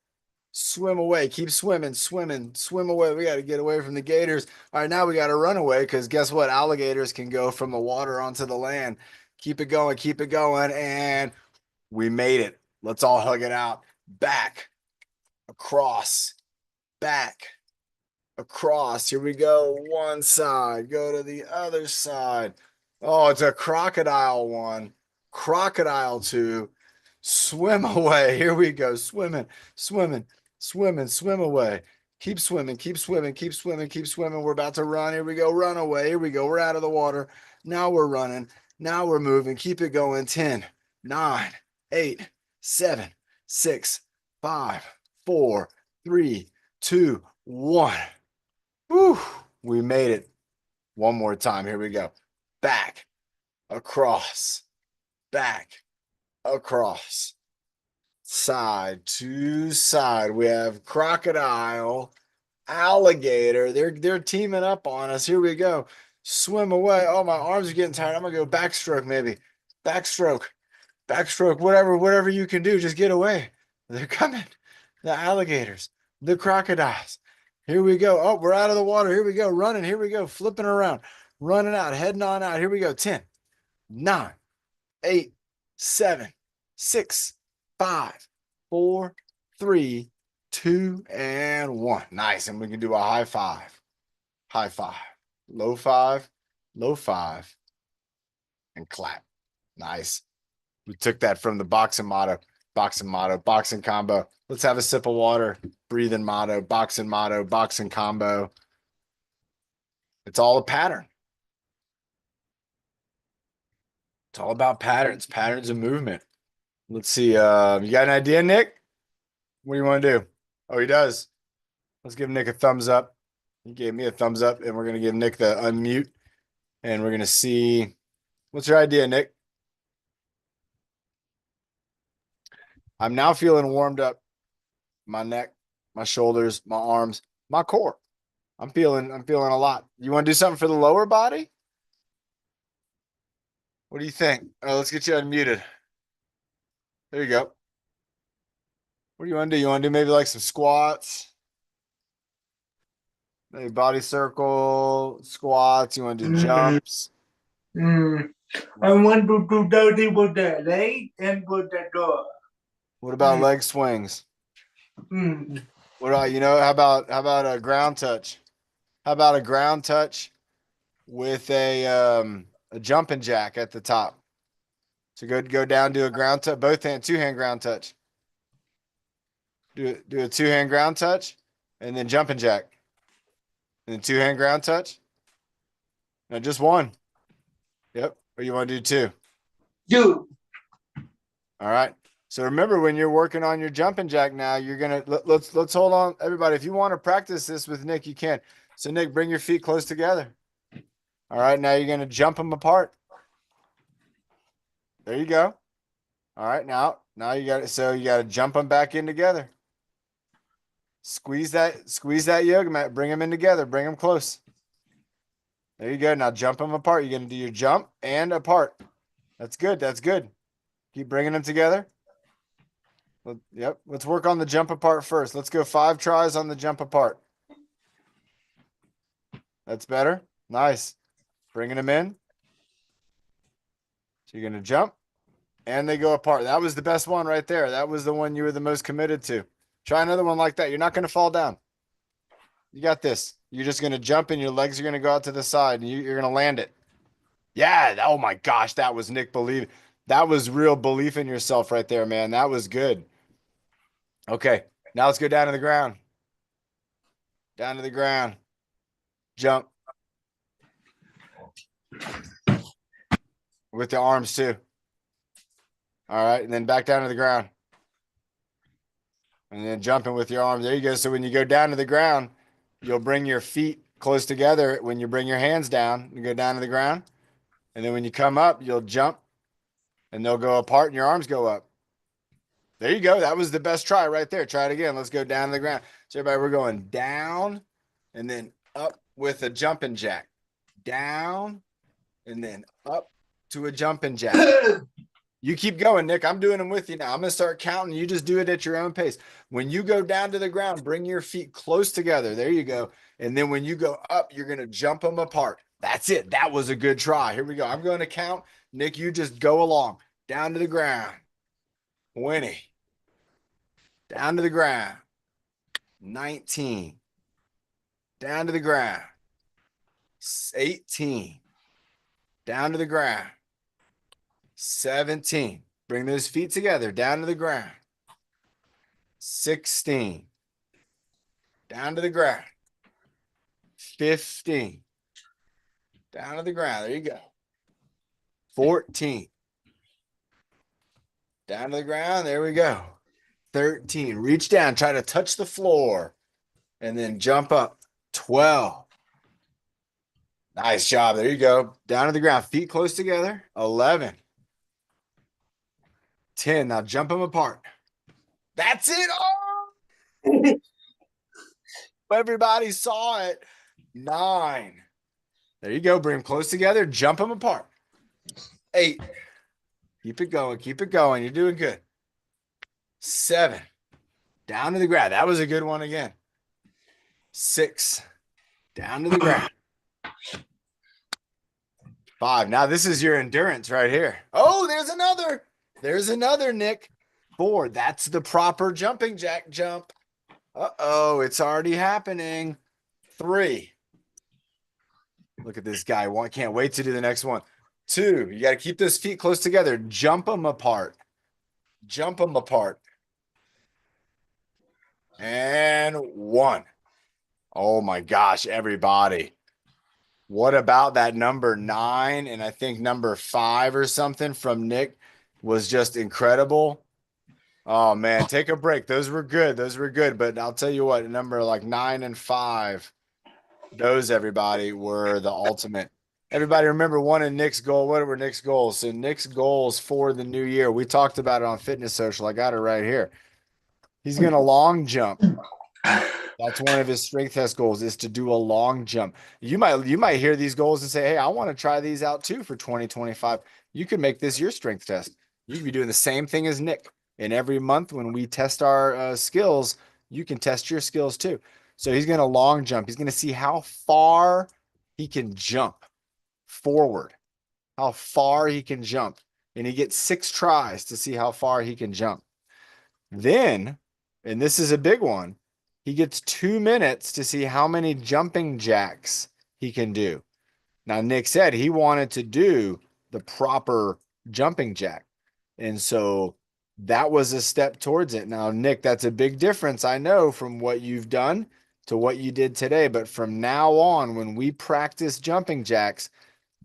Swim away. Keep swimming, swimming, swim away. We got to get away from the gators. All right, now we got to run away because guess what? Alligators can go from the water onto the land. Keep it going. And we made it. Let's all hug it out. Back, across, back, across. Here we go. One side. Go to the other side. Oh, it's a crocodile 1. Crocodile 2. Swim away. Here we go. Swimming, swimming, swimming, swim away. Keep swimming, keep swimming, keep swimming, keep swimming. We're about to run. Here we go. Run away. Here we go. We're out of the water. Now we're running. Now we're moving. Keep it going. 10, 9, 8, 7, 6, 5, 4, 3, 2, 1. Whew, we made it. One more time. Here we go. Back, across, back, across, side to side. We have crocodile, alligator. They're teaming up on us. Here we go. Swim away. Oh, my arms are getting tired. I'm gonna go backstroke, maybe. Backstroke, backstroke, whatever you can do. Just get away. They're coming. The alligators, the crocodiles. Here we go. Oh, we're out of the water. Here we go. Running. Here we go. Flipping around. Running out. Heading on out. Here we go. 10, 9, 8, 7, 6, 5, 4, 3, 2, and 1. Nice. And we can do a high five. High five. Low five. Low five. And clap. Nice. We took that from the boxing motto. Boxing motto. Boxing combo. Let's have a sip of water. Breathing motto. Boxing motto. Boxing combo. It's all a pattern. It's all about patterns. Patterns of movement. Let's see. You got an idea, Nick? What do you want to do? Oh, he does. Let's give Nick a thumbs up. He gave me a thumbs up, and we're going to give Nick the unmute. And we're going to see. What's your idea, Nick? I'm now feeling warmed up. My neck, my shoulders, my arms, my core. I'm feeling a lot. You want to do something for the lower body? What do you think? Oh, let's get you unmuted. There you go. What do you want to do? You want to do maybe like some squats? Maybe body circle, squats. You want to do jumps? I want to do dirty with the leg and with the door. What about leg swings? What about, how about a ground touch? How about a ground touch with a jumping jack at the top? So go down, do a ground touch, two-hand ground touch. Do a two-hand ground touch, and then jumping jack. And then two-hand ground touch. No, just one. Yep. Or you want to do two? Do. All right. So remember, when you're working on your jumping jack now, you're gonna let's hold on, everybody. If you want to practice this with Nick, you can. So Nick, bring your feet close together. All right. Now you're gonna jump them apart. There you go. All right. Now you got it. So you got to jump them back in together. Squeeze that yoga mat. Bring them in together. Bring them close. There you go. Now jump them apart. You're going to do your jump and apart. That's good. That's good. Keep bringing them together. Yep. Let's work on the jump apart first. Let's go 5 tries on the jump apart. That's better. Nice. Bringing them in. So you're going to jump and they go apart. That was the best one right there. That was the one you were the most committed to. Try another one like that. You're not going to fall down. You got this. You're just going to jump and your legs are going to go out to the side and you're going to land it. Yeah. Oh my gosh. That was Nick believe. That was real belief in yourself right there, man. That was good. Okay. Now let's go down to the ground. down to the ground, jump with the arms too. All right, and then back down to the ground. And then jumping with your arms. There you go. So when you go down to the ground, you'll bring your feet close together. When you bring your hands down, you go down to the ground. And then when you come up, you'll jump and they'll go apart and your arms go up. There you go. That was the best try right there. Try it again. Let's go down to the ground. So everybody, we're going down and then up with a jumping jack. Down and then up to a jumping jack. You keep going, Nick. I'm doing them with you now. I'm going to start counting. You just do it at your own pace. When you go down to the ground, bring your feet close together. There you go. And then when you go up, you're going to jump them apart. That's it. That was a good try. Here we go. I'm going to count. Nick, you just go along. Down to the ground. 20. Down to the ground. 19. Down to the ground. 18. Down to the ground. 17. Bring those feet together. Down to the ground. 16. Down to the ground. 15. Down to the ground. There you go. 14. Down to the ground. There we go. 13. Reach down. Try to touch the floor. And then jump up. 12. Nice job. There you go. Down to the ground. Feet close together. 11. 10. Now jump them apart. That's it. Oh! Everybody saw it. 9. There you go. Bring them close together. Jump them apart. 8. Keep it going. Keep it going. You're doing good. 7. Down to the ground. That was a good one again. 6. Down to the ground. 5. Now this is your endurance right here. Oh, there's another. There's another, Nick. 4. That's the proper jumping jack jump. Uh-oh, it's already happening. 3. Look at this guy. One can't wait to do the next one. 2. You got to keep those feet close together. Jump them apart. Jump them apart. And 1. Oh my gosh, everybody. What about that number 9 and I think number 5 or something from Nick was just incredible. Oh man, take a break. Those were good. Those were good. But I'll tell you what, number like 9 and 5, those everybody were the ultimate. Everybody remember one of Nick's goal. What were Nick's goals? So Nick's goals for the new year. We talked about it on Fitness Social. I got it right here. He's going to long jump. That's one of his strength test goals is to do a long jump. You might hear these goals and say, hey, I want to try these out too for 2025. You could make this your strength test. You could be doing the same thing as Nick. And every month when we test our skills, you can test your skills too. So he's going to long jump. He's going to see how far he can jump forward, how far he can jump. And he gets 6 tries to see how far he can jump. Then, and this is a big one, he gets 2 minutes to see how many jumping jacks he can do. Now, Nick said he wanted to do the proper jumping jack. And so that was a step towards it. Now, Nick, that's a big difference, I know, from what you've done to what you did today. But from now on, when we practice jumping jacks,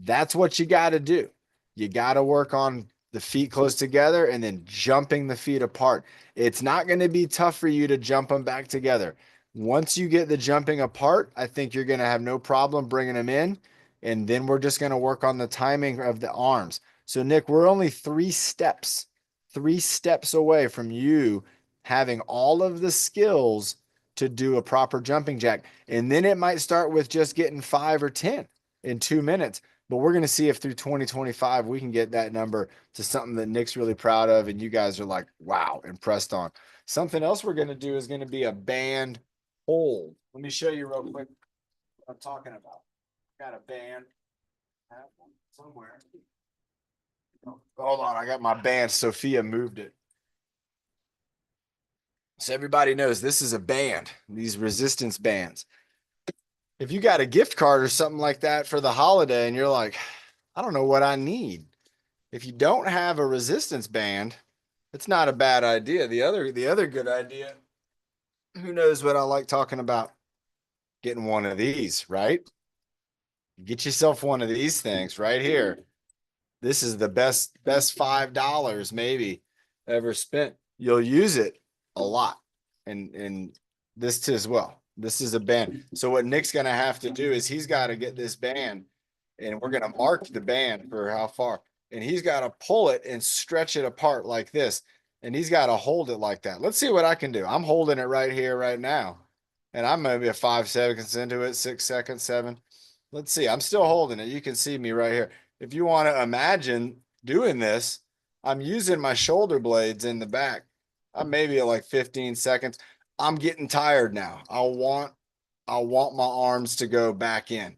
that's what you got to do. You got to work on the feet close together and then jumping the feet apart. It's not going to be tough for you to jump them back together. Once you get the jumping apart, I think you're going to have no problem bringing them in. And then we're just going to work on the timing of the arms. So Nick, we're only 3 steps away from you having all of the skills to do a proper jumping jack. And then it might start with just getting 5 or 10 in 2 minutes. But we're going to see if through 2025 we can get that number to something that Nick's really proud of and you guys are like, wow, impressed on. Something else we're going to do is going to be a band hold. Let me show you real quick what I'm talking about. Got a band. I have one somewhere. Hold on, I got my band. Sophia moved it. So everybody knows this is a band, these resistance bands. If you got a gift card or something like that for the holiday and you're like, I don't know what I need. If you don't have a resistance band, it's not a bad idea. The other good idea, who knows what I like talking about? getting one of these, right? Get yourself one of these things right here. This is the best $5 maybe ever spent. You'll use it a lot. And this too as well. This is a band. So what Nick's gonna have to do is he's got to get this band and we're gonna mark the band for how far. And he's got to pull it and stretch it apart like this. And he's got to hold it like that. Let's see what I can do. I'm holding it right here, right now. And I'm maybe a 5 seconds into it, 6 seconds, 7. Let's see. I'm still holding it. You can see me right here. If you want to imagine doing this, I'm using my shoulder blades in the back. I'm maybe at like 15 seconds. I'm getting tired now. I want my arms to go back in.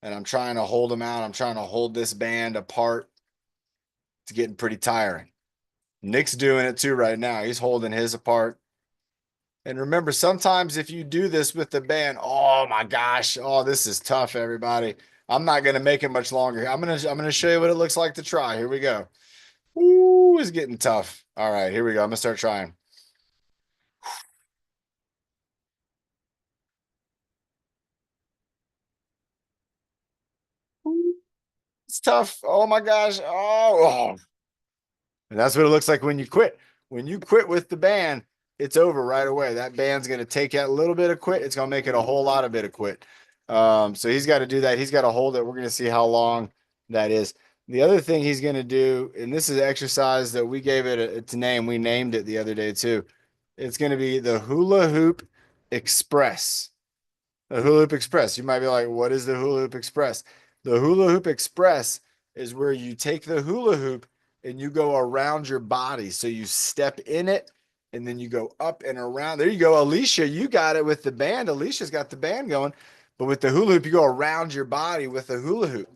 And I'm trying to hold them out. I'm trying to hold this band apart. It's getting pretty tiring. Nick's doing it too right now. He's holding his apart. And remember, sometimes if you do this with the band, oh my gosh, oh, this is tough, everybody. I'm not gonna make it much longer. I'm gonna show you what it looks like to try. Here we go. Ooh, it's getting tough. All right, here we go. I'm gonna start trying. It's tough. Oh my gosh. Oh. And that's what it looks like when you quit. When you quit with the band, it's over right away. That band's going to take out a little bit of quit. It's going to make it a whole lot of bit of quit. So he's got to do that. He's got to hold it. We're going to see how long that is. The other thing he's going to do, and this is an exercise that we gave it its name. We named it the other day too. It's going to be the Hula Hoop Express. The Hula Hoop Express. You might be like, what is the Hula Hoop Express? The Hula Hoop Express is where you take the hula hoop and you go around your body. So you step in it and then you go up and around. There you go. Alicia, you got it with the band. Alicia's got the band going. But with the hula hoop, you go around your body with the hula hoop.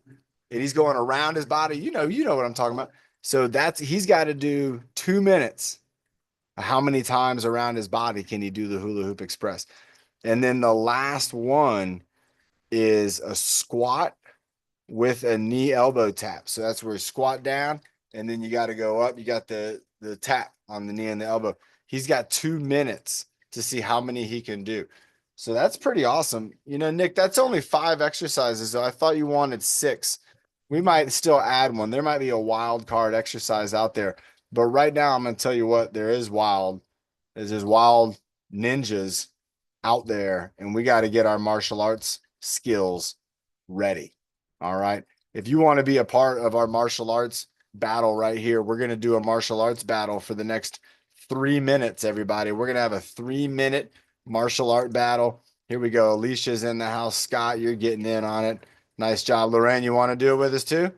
And he's going around his body. You know what I'm talking about. So he's got to do 2 minutes. How many times around his body can he do the Hula Hoop Express? And then the last one is a squat with a knee elbow tap. So that's where you squat down and then you got to go up. You got the tap on the knee and the elbow. He's got 2 minutes to see how many he can do. So that's pretty awesome. Nick, that's only 5 exercises. So I thought you wanted 6. We might still add one. There might be a wild card exercise out there. But right now, I'm going to tell you what, there's wild ninjas out there, and we got to get our martial arts skills ready. All right. If you want to be a part of our martial arts battle right here, we're going to do a martial arts battle for the next 3 minutes, everybody. We're going to have a 3-minute martial art battle. Here we go. Alicia's in the house. Scott, you're getting in on it. Nice job. Lorraine, you want to do it with us too?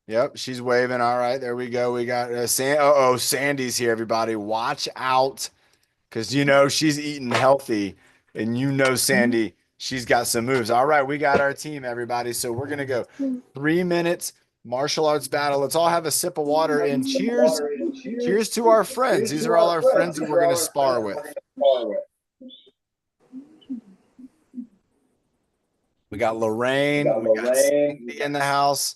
Yep, she's waving. All right, there we go. We got Sandy's here, everybody. Watch out, because she's eating healthy, and Sandy, she's got some moves. All right, we got our team, everybody. So we're gonna go 3 minutes martial arts battle. Let's all have a sip of water and cheers. Cheers to our friends. These are all our friends that we're gonna spar with. We got Lorraine. We got Sandy in the house.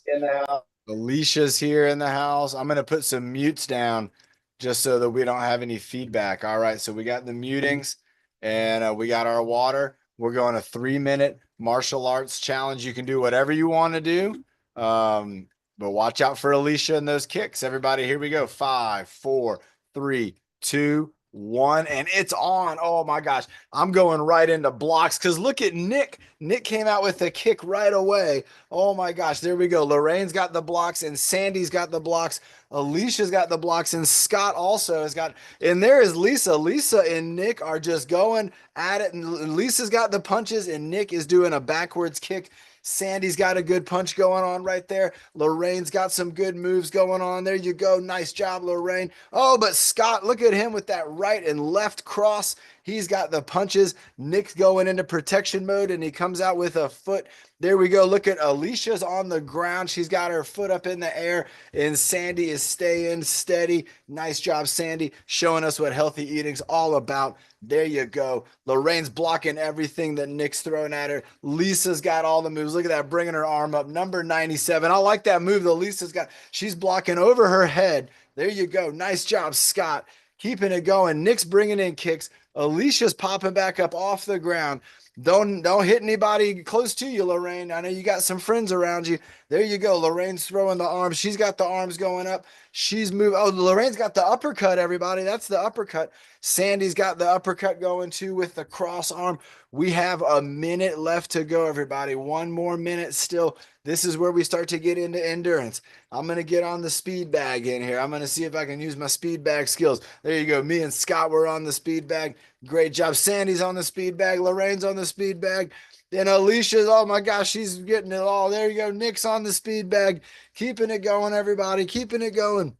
Alicia's here in the house. I'm going to put some mutes down just so that we don't have any feedback. All right. So we got the mutings and we got our water. We're going a 3-minute martial arts challenge. You can do whatever you want to do. But watch out for Alicia and those kicks. Everybody, here we go. 5, 4, 3, 2, 1, and it's on. Oh my gosh. I'm going right into blocks because look at Nick. Nick came out with a kick right away. Oh my gosh. There we go. Lorraine's got the blocks and Sandy's got the blocks. Alicia's got the blocks and Scott also has got, and there is Lisa. Lisa and Nick are just going at it. And Lisa's got the punches and Nick is doing a backwards kick. Sandy's got a good punch going on right there. Lorraine's got some good moves going on. There you go. Nice job, Lorraine. Oh, but Scott, look at him with that right and left cross. He's got the punches. Nick's going into protection mode and he comes out with a foot. There we go. Look at Alicia's on the ground. She's got her foot up in the air and Sandy is staying steady. Nice job, Sandy, showing us what healthy eating's all about. There you go. Lorraine's blocking everything that Nick's throwing at her. Lisa's got all the moves. Look at that, bringing her arm up. Number 97. I like that move that Lisa's got. She's blocking over her head. There you go. Nice job, Scott. Keeping it going. Nick's bringing in kicks. Alicia's popping back up off the ground. Don't hit anybody close to you, Lorraine. I know you got some friends around you. There you go. Lorraine's throwing the arms. She's got the arms going up. She's moving. Oh, Lorraine's got the uppercut, everybody. That's the uppercut. Sandy's got the uppercut going too with the cross arm. We have a minute left to go, everybody. One more minute still. This is where we start to get into endurance. I'm going to get on the speed bag in here. I'm going to see if I can use my speed bag skills. There you go. Me and Scott were on the speed bag. Great job. Sandy's on the speed bag. Lorraine's on the speed bag. Then Alicia's, oh my gosh, she's getting it all. There you go. Nick's on the speed bag. Keeping it going, everybody. Keeping it going.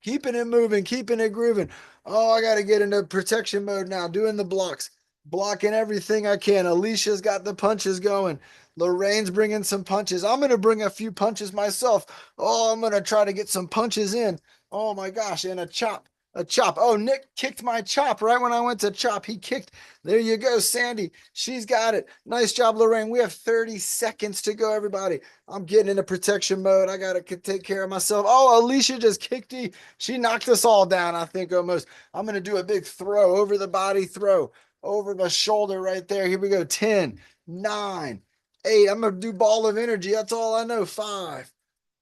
Keeping it moving. Keeping it grooving. Oh, I got to get into protection mode now. Doing the blocks. Blocking everything I can. Alicia's got the punches going. Lorraine's bringing some punches. I'm going to bring a few punches myself. Oh, I'm going to try to get some punches in. Oh my gosh. And a chop. A chop. Oh, Nick kicked my chop right when I went to chop. He kicked. There you go, Sandy. She's got it. Nice job, Lorraine. We have 30 seconds to go, everybody. I'm getting into protection mode. I got to take care of myself. Oh, Alicia just kicked me. She knocked us all down, I think, almost. I'm going to do a big throw, over the body throw, over the shoulder right there. Here we go. 10, 9, 8. I'm going to do ball of energy. That's all I know. 5,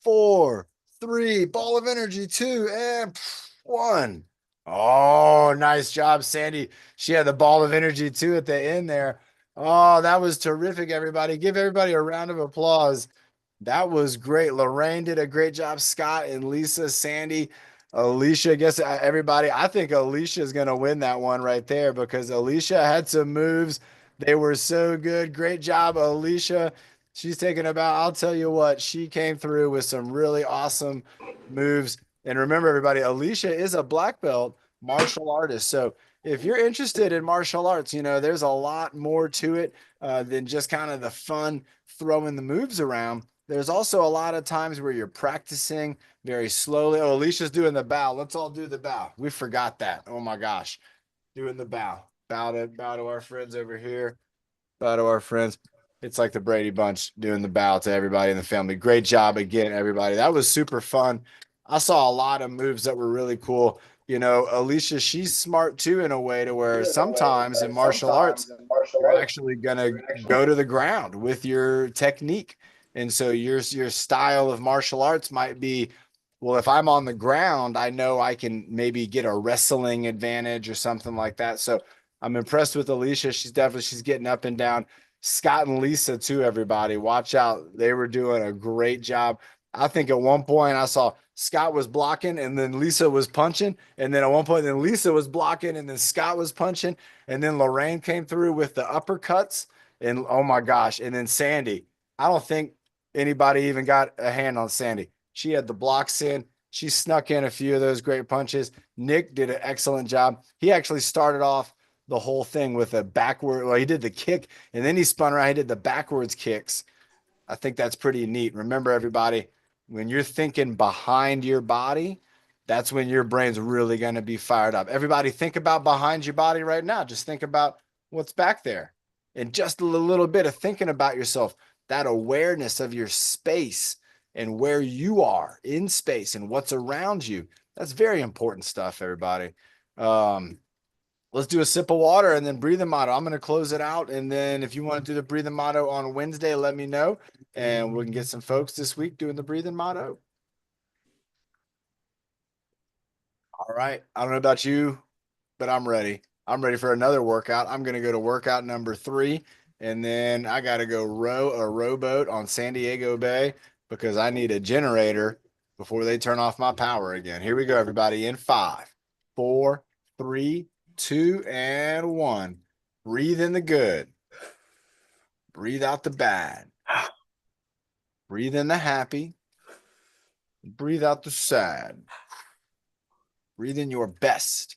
4, 3. Ball of energy. 2, and 1. Oh, nice job, Sandy. She had the ball of energy too at the end there. Oh, that was terrific, everybody. Give everybody a round of applause. That was great. Lorraine did a great job. Scott and Lisa, Sandy, Alicia. I guess everybody, I think Alicia is going to win that one right there because Alicia had some moves. They were so good. Great job, Alicia. She's taking about, I'll tell you what, she came through with some really awesome moves. And remember, everybody, Alicia is a black belt martial artist. So if you're interested in martial arts, you know, there's a lot more to it than just kind of the fun throwing the moves around. There's also a lot of times where you're practicing very slowly. Oh, Alicia's doing the bow. Let's all do the bow. We forgot that. Oh my gosh. Doing the bow. Bow to our friends over here. Bow to our friends. It's like the Brady Bunch doing the bow to everybody in the family. Great job again, everybody. That was super fun. I saw a lot of moves that were really cool. You know, Alicia, she's smart too in a way to where sometimes in martial arts, you're actually gonna go to the ground with your technique. And so your style of martial arts might be, well, if I'm on the ground, I know I can maybe get a wrestling advantage or something like that. So I'm impressed with Alicia. She's getting up and down. Scott and Lisa too, everybody. Watch out. They were doing a great job. I think at one point I saw Scott was blocking and then Lisa was punching. And then at one point, then Lisa was blocking and then Scott was punching. And then Lorraine came through with the uppercuts. And oh my gosh. And then Sandy. I don't think anybody even got a hand on Sandy. She had the blocks in. She snuck in a few of those great punches. Nick did an excellent job. He actually started off the whole thing with a backward. Well, he did the kick and then he spun around. He did the backwards kicks. I think that's pretty neat. Remember, everybody, when you're thinking behind your body, that's when your brain's really going to be fired up. Everybody, think about behind your body right now. Just think about what's back there. And just a little bit of thinking about yourself, that awareness of your space and where you are in space and what's around you. That's very important stuff, everybody. Let's do a sip of water and then breathing motto. I'm going to close it out. And then if you want to do the breathing motto on Wednesday, let me know. And we can get some folks this week doing the breathing motto. All right. I don't know about you, but I'm ready. I'm ready for another workout. I'm going to go to workout number 3. And then I got to go row a rowboat on San Diego Bay because I need a generator before they turn off my power again. Here we go, everybody. In 5, 4, 3, 2, and 1. Breathe in the good. Breathe out the bad. Breathe in the happy. Breathe out the sad. Breathe in your best.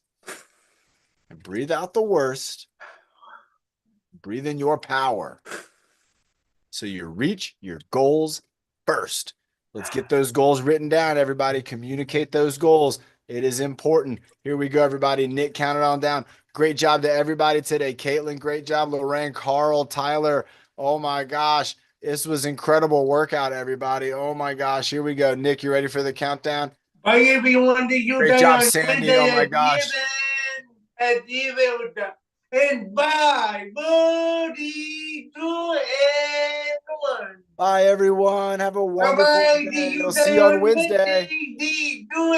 And breathe out the worst. Breathe in your power. So you reach your goals first. Let's get those goals written down, everybody. Communicate those goals. It is important. Here we go, everybody. Nick counted on down. Great job to everybody today. Caitlin, great job. Lorraine, Carl, Tyler. Oh my gosh. This was incredible workout, everybody. Oh my gosh. Here we go. Nick, you ready for the countdown? Bye everyone. Great job, Sandy. Oh my gosh. And bye, buddy, to everyone. Bye, everyone. Have a wonderful Bye-bye. See day. you We'll see guys you on on Wednesday. Wednesday. Do